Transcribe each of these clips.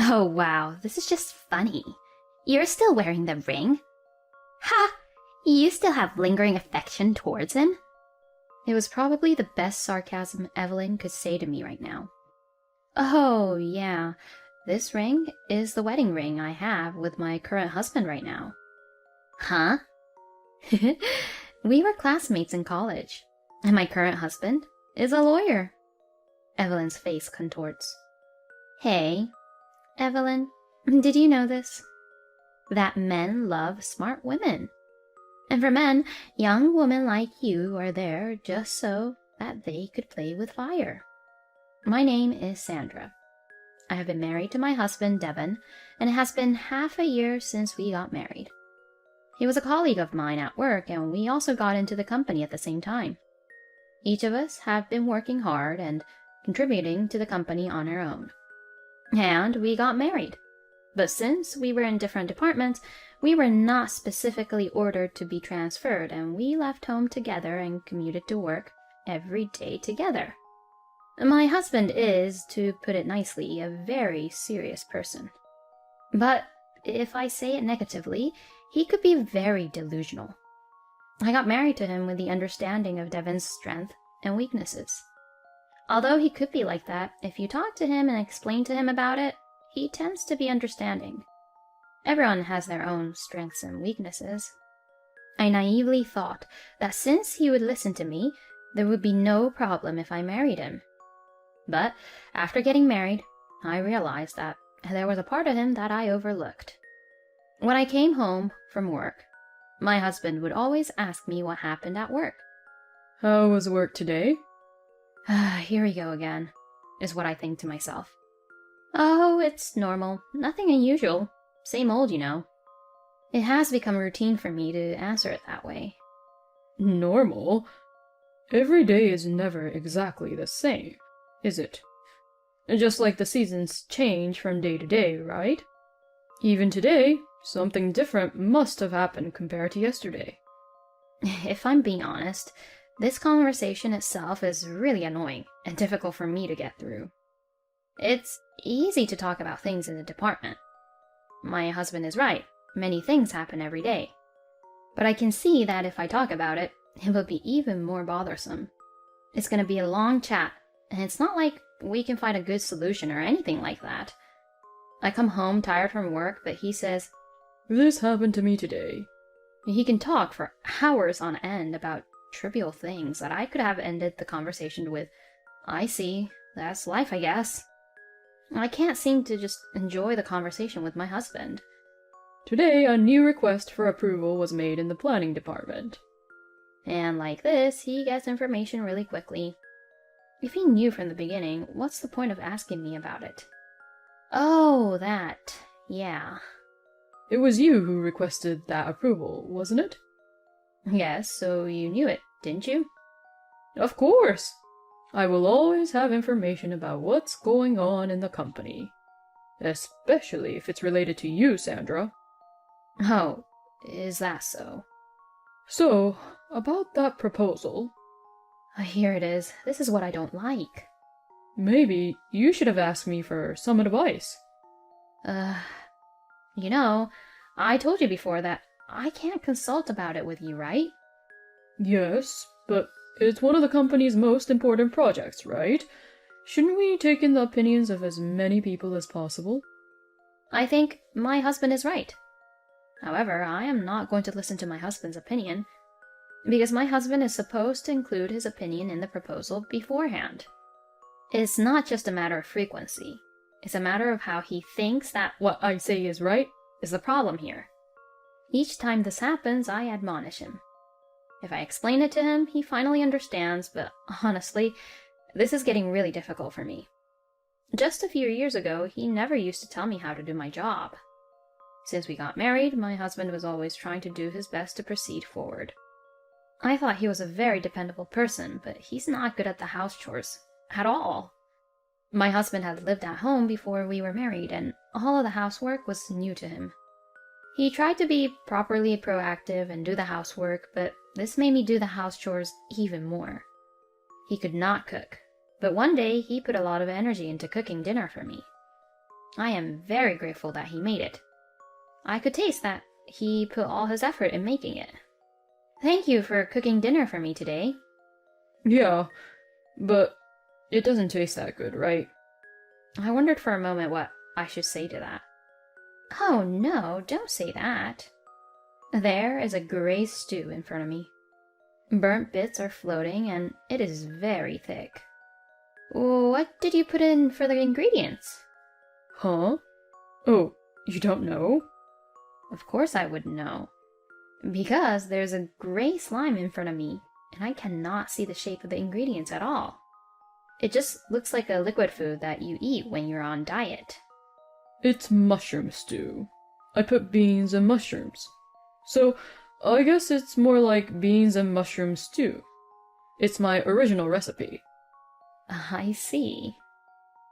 Oh wow, this is just funny. You're still wearing the ring? Ha! You still have lingering affection towards him? It was probably the best sarcasm Evelyn could say to me right now. Oh, yeah, this ring is the wedding ring I have with my current husband right now. Huh? We were classmates in college, and my current husband is a lawyer. Evelyn's face contorts. Hey, Evelyn, did you know this? That men love smart women. And for men, young women like you are there just so that they could play with fire. My name is Sandra. I have been married to my husband, Devon, and it has been half a year since we got married. He was a colleague of mine at work, and we also got into the company at the same time. Each of us have been working hard and contributing to the company on our own. And we got married. But since we were in different departments, we were not specifically ordered to be transferred, and we left home together and commuted to work every day together. My husband is, to put it nicely, a very serious person. But if I say it negatively, he could be very delusional. I got married to him with the understanding of Devon's strength and weaknesses. Although he could be like that, if you talk to him and explain to him about it, he tends to be understanding. Everyone has their own strengths and weaknesses. I naively thought that since he would listen to me, there would be no problem if I married him. But after getting married, I realized that there was a part of him that I overlooked. When I came home from work, my husband would always ask me what happened at work. How was work today? Here we go again, is what I think to myself. Oh, it's normal. Nothing unusual. Same old, you know. It has become routine for me to answer it that way. Normal? Every day is never exactly the same, is it? Just like the seasons change from day to day, right? Even today, something different must have happened compared to yesterday. If I'm being honest, this conversation itself is really annoying and difficult for me to get through. It's easy to talk about things in the department. My husband is right. Many things happen every day. But I can see that if I talk about it, it will be even more bothersome. It's going to be a long chat, and it's not like we can find a good solution or anything like that. I come home tired from work, but he says, This happened to me today. He can talk for hours on end about trivial things that I could have ended the conversation with, I see, that's life, I guess. I can't seem to just enjoy the conversation with my husband. Today, a new request for approval was made in the planning department. And like this, he gets information really quickly. If he knew from the beginning, what's the point of asking me about it? Oh, that. Yeah. It was you who requested that approval, wasn't it? Yes, so you knew it, didn't you? Of course! I will always have information about what's going on in the company. Especially if it's related to you, Sandra. Oh, is that so? So, about that proposal. Here it is. This is what I don't like. Maybe you should have asked me for some advice. You know, I told you before that I can't consult about it with you, right? Yes, but it's one of the company's most important projects, right? Shouldn't we take in the opinions of as many people as possible? I think my husband is right. However, I am not going to listen to my husband's opinion, because my husband is supposed to include his opinion in the proposal beforehand. It's not just a matter of frequency. It's a matter of how he thinks that what I say is right is the problem here. Each time this happens, I admonish him. If I explain it to him, he finally understands, but honestly, this is getting really difficult for me. Just a few years ago, he never used to tell me how to do my job. Since we got married, my husband was always trying to do his best to proceed forward. I thought he was a very dependable person, but he's not good at the house chores at all. My husband had lived at home before we were married, and all of the housework was new to him. He tried to be properly proactive and do the housework, but this made me do the house chores even more. He could not cook, but one day he put a lot of energy into cooking dinner for me. I am very grateful that he made it. I could taste that he put all his effort in making it. Thank you for cooking dinner for me today. Yeah, but it doesn't taste that good, right? I wondered for a moment what I should say to that. Oh no, don't say that. There is a gray stew in front of me. Burnt bits are floating, and it is very thick. What did you put in for the ingredients? Huh? Oh, you don't know? Of course I would know. Because there's a gray slime in front of me, and I cannot see the shape of the ingredients at all. It just looks like a liquid food that you eat when you're on diet. It's mushroom stew. I put beans and mushrooms. So, I guess it's more like beans and mushroom stew. It's my original recipe. I see.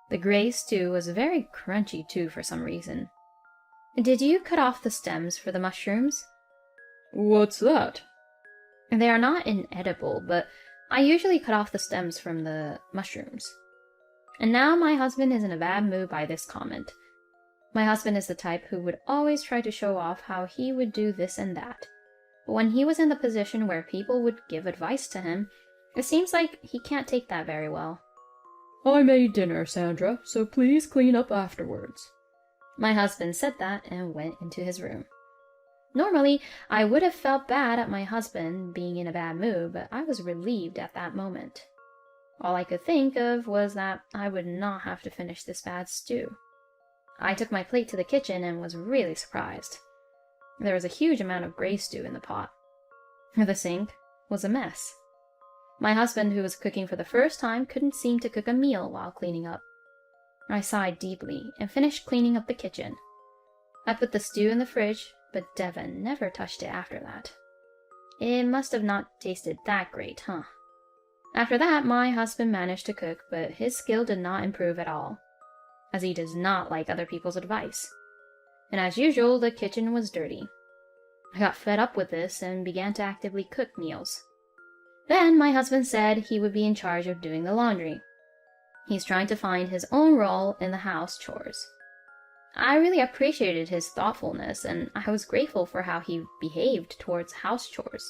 The gray stew was very crunchy too for some reason. Did you cut off the stems for the mushrooms? What's that? They are not inedible, but I usually cut off the stems from the mushrooms. And now my husband is in a bad mood by this comment. My husband is the type who would always try to show off how he would do this and that. But when he was in the position where people would give advice to him, it seems like he can't take that very well. I made dinner, Sandra, so please clean up afterwards. My husband said that and went into his room. Normally, I would have felt bad at my husband being in a bad mood, but I was relieved at that moment. All I could think of was that I would not have to finish this bad stew. I took my plate to the kitchen and was really surprised. There was a huge amount of gray stew in the pot. The sink was a mess. My husband, who was cooking for the first time, couldn't seem to cook a meal while cleaning up. I sighed deeply and finished cleaning up the kitchen. I put the stew in the fridge, but Devon never touched it after that. It must have not tasted that great, huh? After that, my husband managed to cook, but his skill did not improve at all, as he does not like other people's advice. And as usual, the kitchen was dirty. I got fed up with this and began to actively cook meals. Then my husband said he would be in charge of doing the laundry. He's trying to find his own role in the house chores. I really appreciated his thoughtfulness, and I was grateful for how he behaved towards house chores.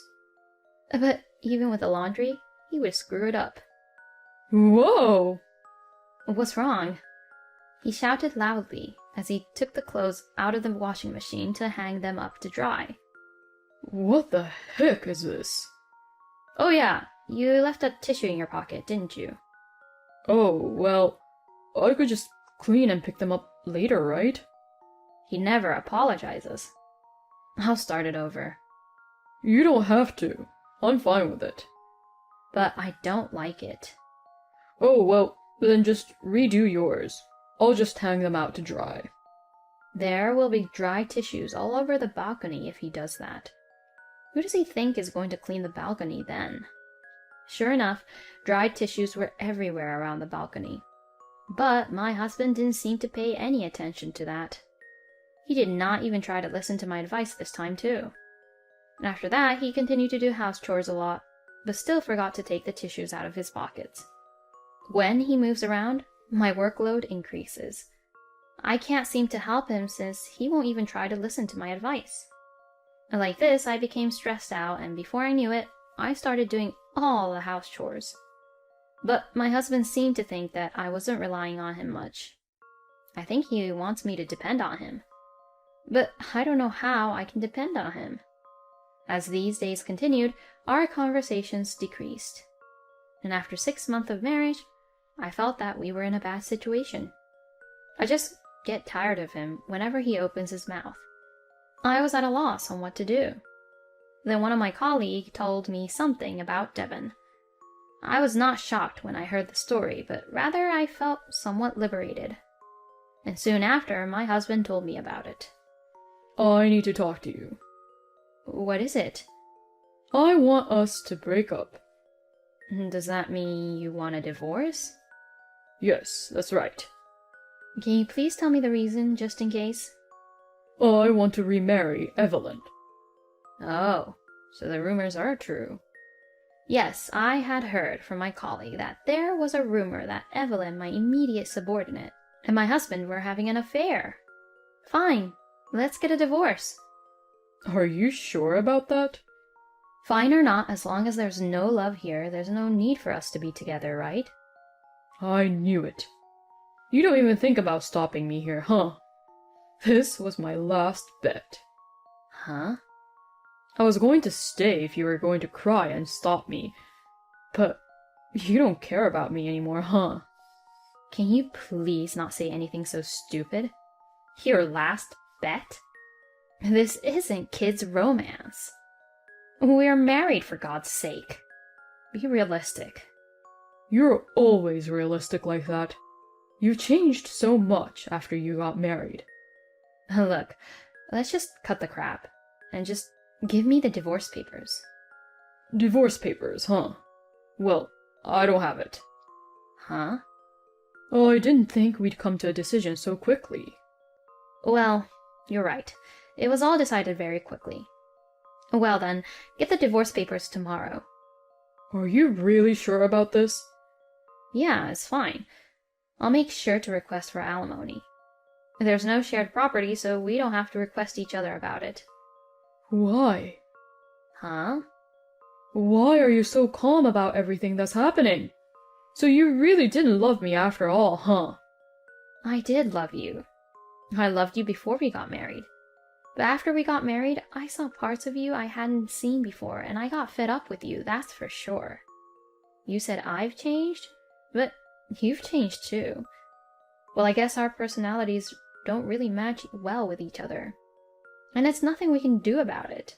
But even with the laundry, he would screw it up. Whoa! What's wrong? He shouted loudly as he took the clothes out of the washing machine to hang them up to dry. What the heck is this? Oh yeah, you left a tissue in your pocket, didn't you? Oh, well, I could just clean and pick them up later, right? He never apologizes. I'll start it over. You don't have to. I'm fine with it. But I don't like it. Oh, well, then just redo yours. I'll just hang them out to dry. There will be dry tissues all over the balcony if he does that. Who does he think is going to clean the balcony then? Sure enough, dried tissues were everywhere around the balcony. But my husband didn't seem to pay any attention to that. He did not even try to listen to my advice this time, too. After that, he continued to do house chores a lot, but still forgot to take the tissues out of his pockets. When he moves around, my workload increases. I can't seem to help him since he won't even try to listen to my advice. Like this, I became stressed out, and before I knew it, I started doing all the house chores. But my husband seemed to think that I wasn't relying on him much. I think he wants me to depend on him. But I don't know how I can depend on him. As these days continued, our conversations decreased. And after 6 months of marriage, I felt that we were in a bad situation. I just get tired of him whenever he opens his mouth. I was at a loss on what to do. Then one of my colleagues told me something about Devon. I was not shocked when I heard the story, but rather I felt somewhat liberated. And soon after, my husband told me about it. I need to talk to you. What is it? I want us to break up. Does that mean you want a divorce? Yes, that's right. Can you please tell me the reason, just in case? I want to remarry Evelyn. Oh, so the rumors are true. Yes, I had heard from my colleague that there was a rumor that Evelyn, my immediate subordinate, and my husband were having an affair. Fine, let's get a divorce. Are you sure about that? Fine or not, as long as there's no love here, there's no need for us to be together, right? I knew it. You don't even think about stopping me here, huh? This was my last bet. Huh? I was going to stay if you were going to cry and stop me. But you don't care about me anymore, huh? Can you please not say anything so stupid? Your last bet? This isn't kids' romance. We're married, for God's sake. Be realistic. You're always realistic like that. You've changed so much after you got married. Look, let's just cut the crap and just give me the divorce papers. Divorce papers, huh? Well, I don't have it. Huh? Oh, I didn't think we'd come to a decision so quickly. Well, you're right. It was all decided very quickly. Well then, get the divorce papers tomorrow. Are you really sure about this? Yeah, it's fine. I'll make sure to request for alimony. There's no shared property, so we don't have to request each other about it. Why? Huh? Why are you so calm about everything that's happening? So you really didn't love me after all, huh? I did love you. I loved you before we got married. But after we got married, I saw parts of you I hadn't seen before, and I got fed up with you, that's for sure. You said I've changed? But you've changed too. Well, I guess our personalities don't really match well with each other. And it's nothing we can do about it.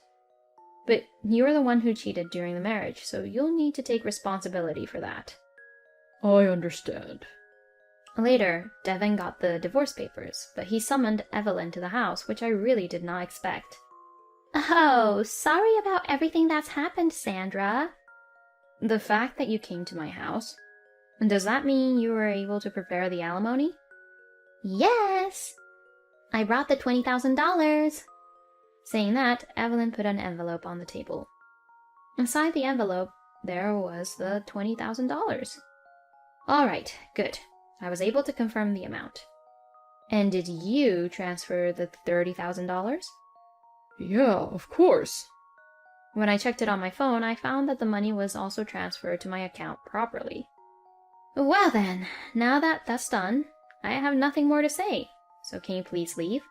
But you're the one who cheated during the marriage, so you'll need to take responsibility for that. I understand. Later, Devin got the divorce papers, but he summoned Evelyn to the house, which I really did not expect. Oh, sorry about everything that's happened, Sandra. The fact that you came to my house, does that mean you were able to prepare the alimony? Yes! I brought the $20,000. Saying that, Evelyn put an envelope on the table. Inside the envelope, there was the $20,000. All right, good. I was able to confirm the amount. And did you transfer the $30,000? Yeah, of course. When I checked it on my phone, I found that the money was also transferred to my account properly. Well then, now that that's done, I have nothing more to say. So can you please leave?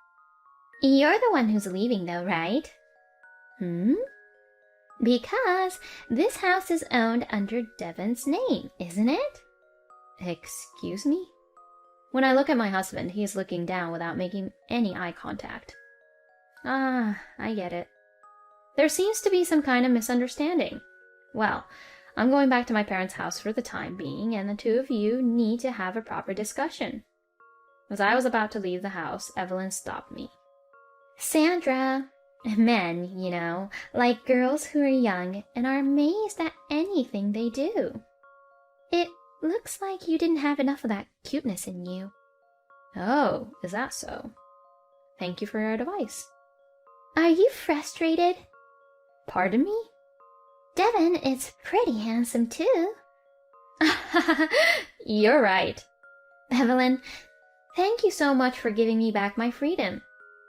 You're the one who's leaving though, right? Because this house is owned under Devin's name, isn't it? Excuse me? When I look at my husband, he is looking down without making any eye contact. Ah, I get it. There seems to be some kind of misunderstanding. Well, I'm going back to my parents' house for the time being, and the two of you need to have a proper discussion. As I was about to leave the house, Evelyn stopped me. Sandra, men, you know, like girls who are young and are amazed at anything they do. It looks like you didn't have enough of that cuteness in you. Oh, is that so? Thank you for your advice. Are you frustrated? Pardon me? Devin is pretty handsome too. You're right. Evelyn, thank you so much for giving me back my freedom.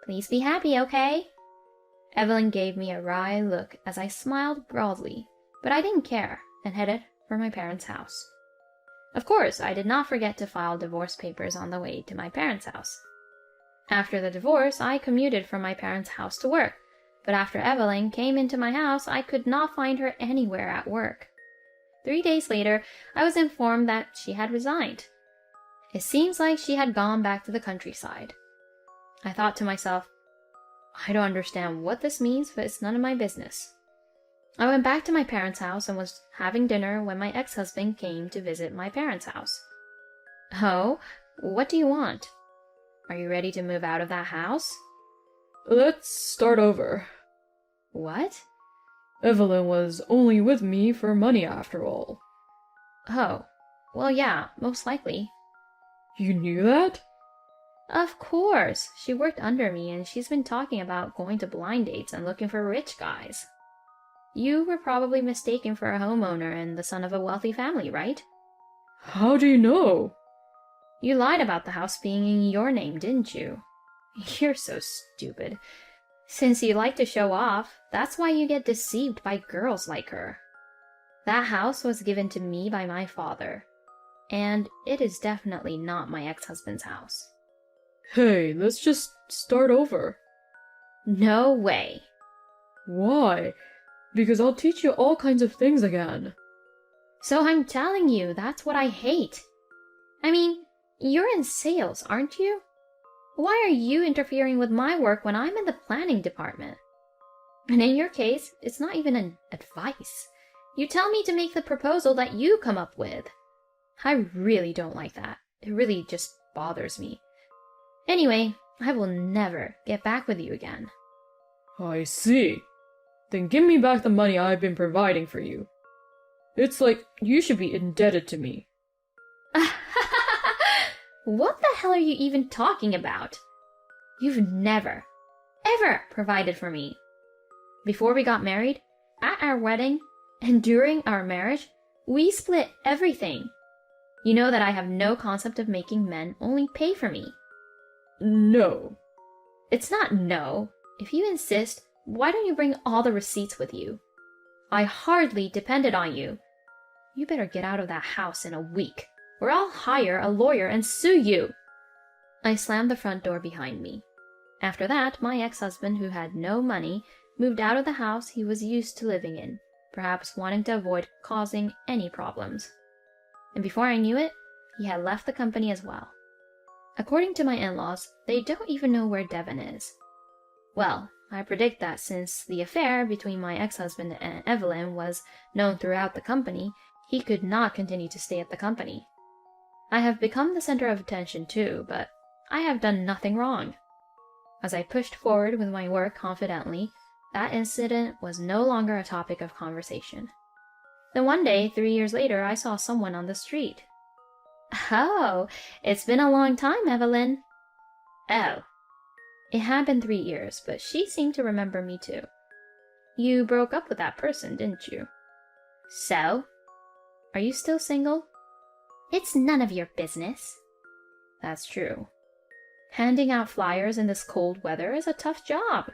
Please be happy, okay? Evelyn gave me a wry look as I smiled broadly, but I didn't care and headed for my parents' house. Of course, I did not forget to file divorce papers on the way to my parents' house. After the divorce, I commuted from my parents' house to work, but after Evelyn came into my house, I could not find her anywhere at work. 3 days later, I was informed that she had resigned. It seems like she had gone back to the countryside. I thought to myself, I don't understand what this means, but it's none of my business. I went back to my parents' house and was having dinner when my ex-husband came to visit my parents' house. Oh, what do you want? Are you ready to move out of that house? Let's start over. What? Evelyn was only with me for money after all. Oh, well yeah, most likely. You knew that? Of course, she worked under me and she's been talking about going to blind dates and looking for rich guys. You were probably mistaken for a homeowner and the son of a wealthy family, right? How do you know? You lied about the house being in your name, didn't you? You're so stupid. Since you like to show off, that's why you get deceived by girls like her. That house was given to me by my father, and it is definitely not my ex-husband's house. Hey, let's just start over. No way. Why? Because I'll teach you all kinds of things again. So I'm telling you, that's what I hate. I mean, you're in sales, aren't you? Why are you interfering with my work when I'm in the planning department? And in your case, it's not even an advice. You tell me to make the proposal that you come up with. I really don't like that. It really just bothers me. Anyway, I will never get back with you again. I see. Then give me back the money I've been providing for you. It's like you should be indebted to me. What the hell are you even talking about? You've never, ever provided for me. Before we got married, at our wedding, and during our marriage, we split everything. You know that I have no concept of making men only pay for me. No. It's not no. If you insist, why don't you bring all the receipts with you? I hardly depended on you. You better get out of that house in a week, or I'll hire a lawyer and sue you. I slammed the front door behind me. After that, my ex-husband, who had no money, moved out of the house he was used to living in, perhaps wanting to avoid causing any problems. And before I knew it, he had left the company as well. According to my in-laws, they don't even know where Devon is. Well, I predict that since the affair between my ex-husband and Evelyn was known throughout the company, he could not continue to stay at the company. I have become the center of attention too, but I have done nothing wrong. As I pushed forward with my work confidently, that incident was no longer a topic of conversation. Then one day, 3 years later, I saw someone on the street. Oh, it's been a long time, Evelyn. Oh. It had been 3 years, but she seemed to remember me too. You broke up with that person, didn't you? So? Are you still single? It's none of your business. That's true. Handing out flyers in this cold weather is a tough job.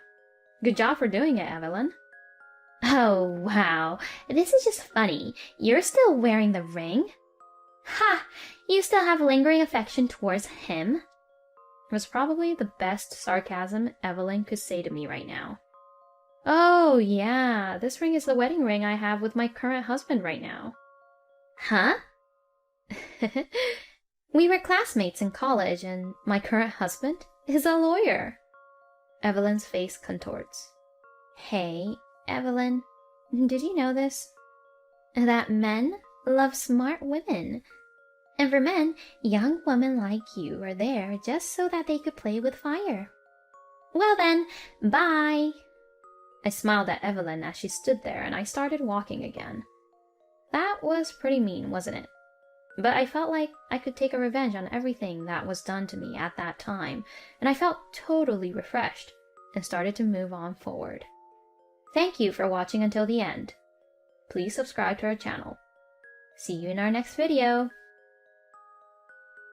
Good job for doing it, Evelyn. Oh, wow. This is just funny. You're still wearing the ring? Ha! You still have lingering affection towards him? It was probably the best sarcasm Evelyn could say to me right now. Oh, yeah. This ring is the wedding ring I have with my current husband right now. Huh? We were classmates in college, and my current husband is a lawyer. Evelyn's face contorts. Hey, Evelyn, did you know this? That men love smart women. And for men, young women like you are there just so that they could play with fire. Well then, bye. I smiled at Evelyn as she stood there, and I started walking again. That was pretty mean, wasn't it? But I felt like I could take a revenge on everything that was done to me at that time, and I felt totally refreshed and started to move on forward. Thank you for watching until the end. Please subscribe to our channel. See you in our next video.